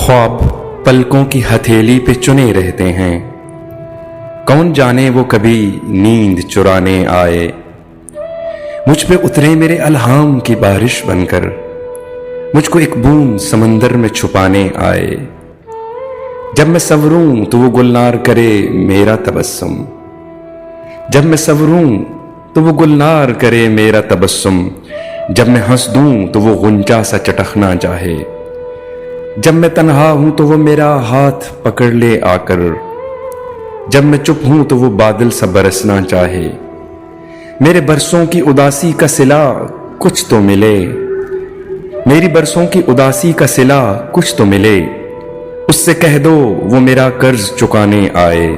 ख्वाब पलकों की हथेली पे चुने रहते हैं। कौन जाने वो कभी नींद चुराने आए। मुझ पे उतरे मेरे अल्हाम की बारिश बनकर, मुझको एक बूंद समंदर में छुपाने आए। जब मैं संवरूं तो वो गुलनार करे मेरा तबस्सुम, जब मैं संवरूं तो वो गुलनार करे मेरा तबस्सुम। जब मैं हंस दूं तो वो गुंजा सा चटकना चाहे, जब मैं तन्हा हूं तो वो मेरा हाथ पकड़ ले आकर। जब मैं चुप हूं तो वो बादल सा बरसना चाहे। मेरे बरसों की उदासी का सिला कुछ तो मिले, मेरी बरसों की उदासी का सिला कुछ तो मिले। उससे कह दो वो मेरा कर्ज चुकाने आए।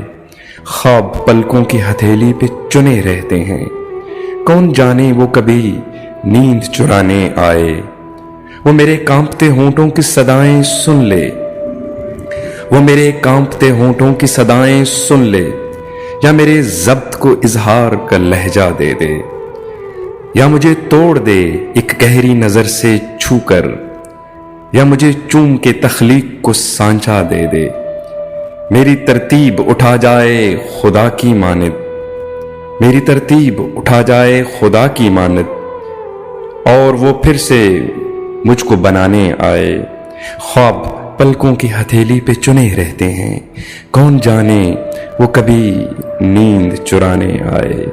ख्वाब पलकों की हथेली पे चुने रहते हैं, कौन जाने वो कभी नींद चुराने आए। वो मेरे कांपते होंठों की सदाएं सुन ले, वो मेरे कांपते होंठों की सदाएं सुन ले। या मेरे ज़ब्त को इजहार का लहजा दे दे, या मुझे तोड़ दे एक गहरी नजर से छूकर। या मुझे चूम के तख्लीक को सांचा दे दे। मेरी तरतीब उठा जाए खुदा की मानद, मेरी तरतीब उठा जाए खुदा की मानद, और वो फिर से मुझको बनाने आए। ख्वाब पलकों की हथेली पे चुने रहते हैं, कौन जाने वो कभी नींद चुराने आए।